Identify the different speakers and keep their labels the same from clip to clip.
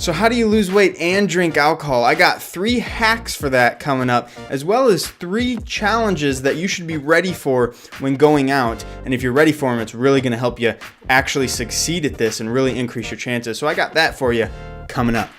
Speaker 1: So how do you lose weight and drink alcohol? I got 3 hacks for that coming up, as well as 3 challenges that you should be ready for when going out. And if you're ready for them, it's really going to help you actually succeed at this and really increase your chances. So I got that for you coming up.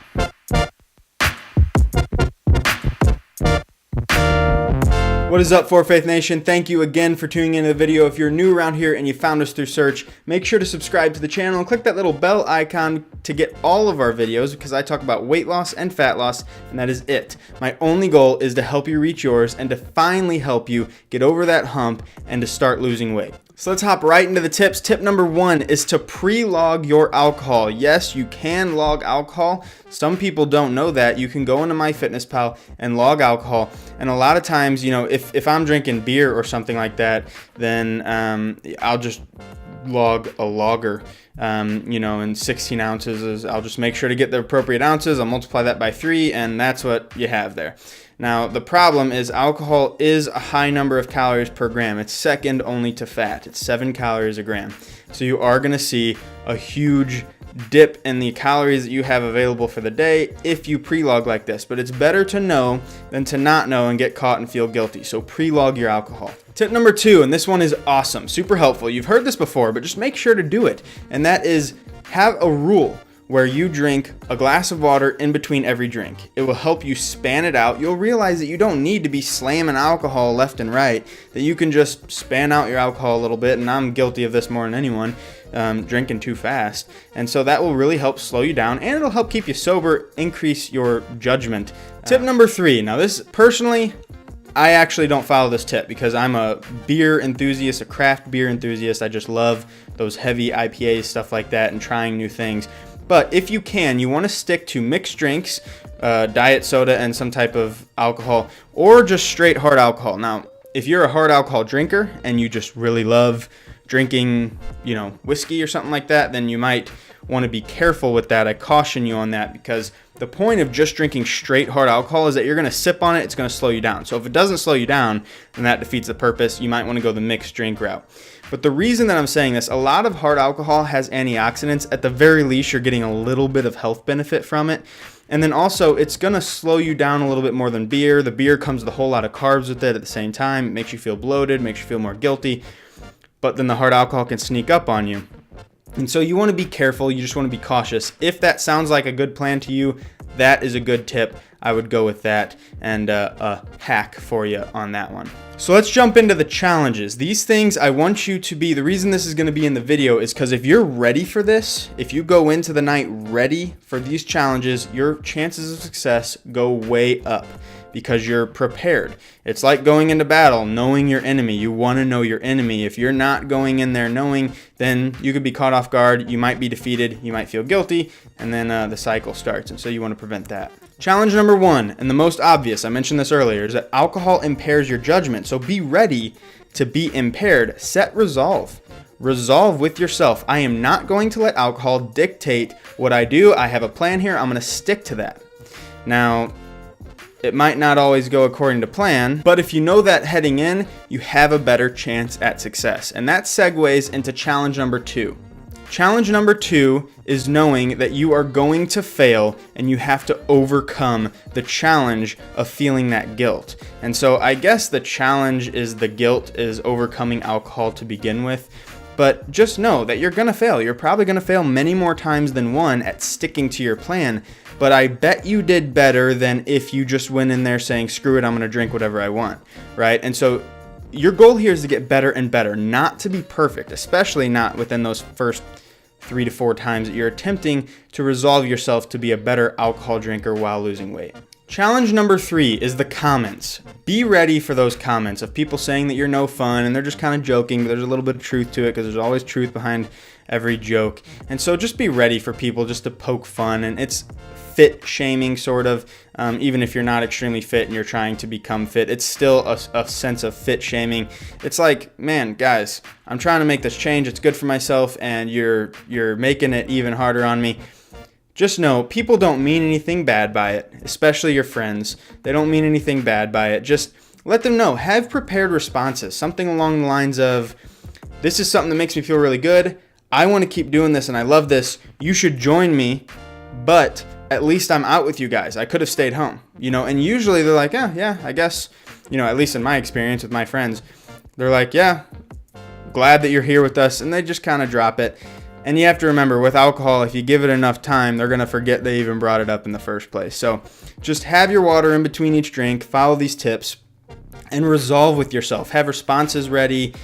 Speaker 1: What is up, For Faith Nation? Thank you again for tuning into the video. If you're new around here and you found us through search, make sure to subscribe to the channel and click that little bell icon to get all of our videos, because I talk about weight loss and fat loss, and that is it. My only goal is to help you reach yours and to finally help you get over that hump and to start losing weight. So let's hop right into the tips. Tip number 1 is to pre-log your alcohol. Yes, you can log alcohol. Some people don't know that. You can go into MyFitnessPal and log alcohol. And a lot of times, you know, if I'm drinking beer or something like that, then I'll just log a lager, you know, in 16 ounces. I'll just make sure to get the appropriate ounces. I'll multiply that by 3, and that's what you have there. Now, the problem is alcohol is a high number of calories per gram. It's second only to fat. It's 7 calories a gram. So you are going to see a huge dip in the calories that you have available for the day if you pre-log like this. But it's better to know than to not know and get caught and feel guilty. So pre-log your alcohol. Tip number 2, and this one is awesome, super helpful. You've heard this before, but just make sure to do it. And that is, have a rule where you drink a glass of water in between every drink. It will help you span it out. You'll realize that you don't need to be slamming alcohol left and right, that you can just span out your alcohol a little bit, and I'm guilty of this more than anyone, drinking too fast. And so that will really help slow you down, and it'll help keep you sober, increase your judgment. Tip number 3. Now this, personally, I actually don't follow this tip because I'm a beer enthusiast, a craft beer enthusiast. I just love those heavy IPAs, stuff like that, and trying new things. But if you can, you want to stick to mixed drinks, diet soda and some type of alcohol, or just straight hard alcohol. Now, if you're a hard alcohol drinker and you just really love drinking, you know, whiskey or something like that, then you might want to be careful with that. I caution you on that, because the point of just drinking straight hard alcohol is that you're going to sip on it, it's going to slow you down. So if it doesn't slow you down, then that defeats the purpose. You might want to go the mixed drink route. But the reason that I'm saying this, a lot of hard alcohol has antioxidants. At the very least, you're getting a little bit of health benefit from it. And then also, it's going to slow you down a little bit more than beer. The beer comes with a whole lot of carbs with it at the same time. It makes you feel bloated, makes you feel more guilty. But then the hard alcohol can sneak up on you. And so you want to be careful. You just want to be cautious. If that sounds like a good plan to you, that is a good tip. I would go with that, and a hack for you on that one. So let's jump into the challenges. These things I want you to be, the reason this is going to be in the video is because if you're ready for this, if you go into the night ready for these challenges, your chances of success go way up because you're prepared. It's like going into battle, knowing your enemy. You want to know your enemy. If you're not going in there knowing, then you could be caught off guard. You might be defeated. You might feel guilty, and then the cycle starts. And so you want to prevent that. Challenge number 1, and the most obvious, I mentioned this earlier, is that alcohol impairs your judgment. So be ready to be impaired. Set resolve. Resolve with yourself. I am not going to let alcohol dictate what I do. I have a plan here. I'm going to stick to that. Now, it might not always go according to plan, but if you know that heading in, you have a better chance at success. And that segues into challenge number 2. Challenge number 2 is knowing that you are going to fail and you have to overcome the challenge of feeling that guilt. And so I guess the challenge is the guilt is overcoming alcohol to begin with. But just know that you're going to fail. You're probably going to fail many more times than one at sticking to your plan. But I bet you did better than if you just went in there saying, screw it, I'm going to drink whatever I want, right? And so your goal here is to get better and better, not to be perfect, especially not within those first 3 to 4 times that you're attempting to resolve yourself to be a better alcohol drinker while losing weight. Challenge number 3 is the comments. Be ready for those comments of people saying that you're no fun and they're just kind of joking, but there's a little bit of truth to it because there's always truth behind every joke. And so just be ready for people just to poke fun, and it's fit shaming sort of. Even if you're not extremely fit and you're trying to become fit, it's still a sense of fit shaming. It's like, man, guys, I'm trying to make this change. It's good for myself, and you're making it even harder on me. Just know, people don't mean anything bad by it, especially your friends. They don't mean anything bad by it. Just let them know. Have prepared responses. Something along the lines of, this is something that makes me feel really good. I want to keep doing this and I love this. You should join me, but at least I'm out with you guys. I could have stayed home, you know, and usually they're like, yeah, I guess, you know, at least in my experience with my friends, they're like, yeah, glad that you're here with us. And they just kind of drop it. And you have to remember, with alcohol, if you give it enough time, they're going to forget they even brought it up in the first place. So just have your water in between each drink, follow these tips, and resolve with yourself. Have responses ready.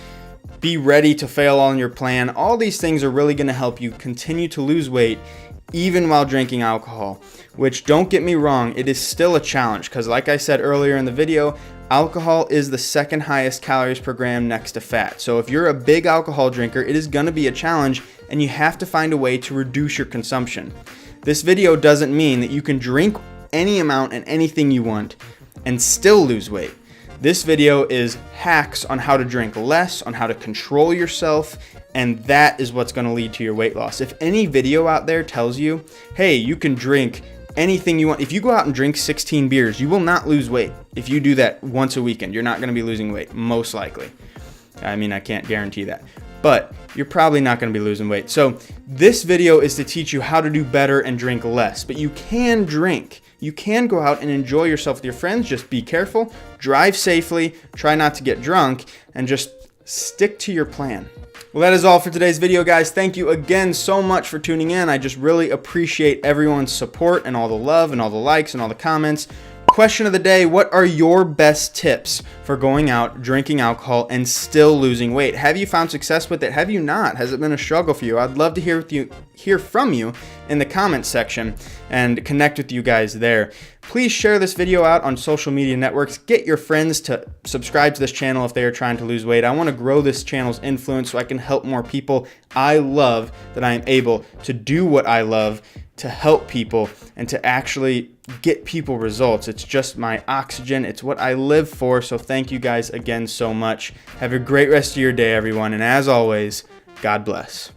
Speaker 1: Be ready to fail on your plan. All these things are really going to help you continue to lose weight even while drinking alcohol, which, don't get me wrong, it is still a challenge because, like I said earlier in the video, alcohol is the second highest calories per gram next to fat. So if you're a big alcohol drinker, it is going to be a challenge and you have to find a way to reduce your consumption. This video doesn't mean that you can drink any amount and anything you want and still lose weight. This video is hacks on how to drink less, on how to control yourself, and that is what's going to lead to your weight loss. If any video out there tells you, hey, you can drink anything you want. If you go out and drink 16 beers, you will not lose weight. If you do that once a weekend, you're not going to be losing weight, most likely. I mean, I can't guarantee that, but you're probably not going to be losing weight. So this video is to teach you how to do better and drink less, but you can drink. You can go out and enjoy yourself with your friends. Just be careful, drive safely, try not to get drunk, and just stick to your plan. Well, that is all for today's video, guys. Thank you again so much for tuning in. I just really appreciate everyone's support and all the love and all the likes and all the comments. Question of the day, what are your best tips for going out, drinking alcohol, and still losing weight? Have you found success with it? Have you not? Has it been a struggle for you? I'd love to hear from you in the comments section and connect with you guys there. Please share this video out on social media networks. Get your friends to subscribe to this channel if they are trying to lose weight. I want to grow this channel's influence so I can help more people. I love that I am able to do what I love, to help people and to actually get people results. It's just my oxygen. It's what I live for. So thank you guys again so much. Have a great rest of your day, everyone. And as always, God bless.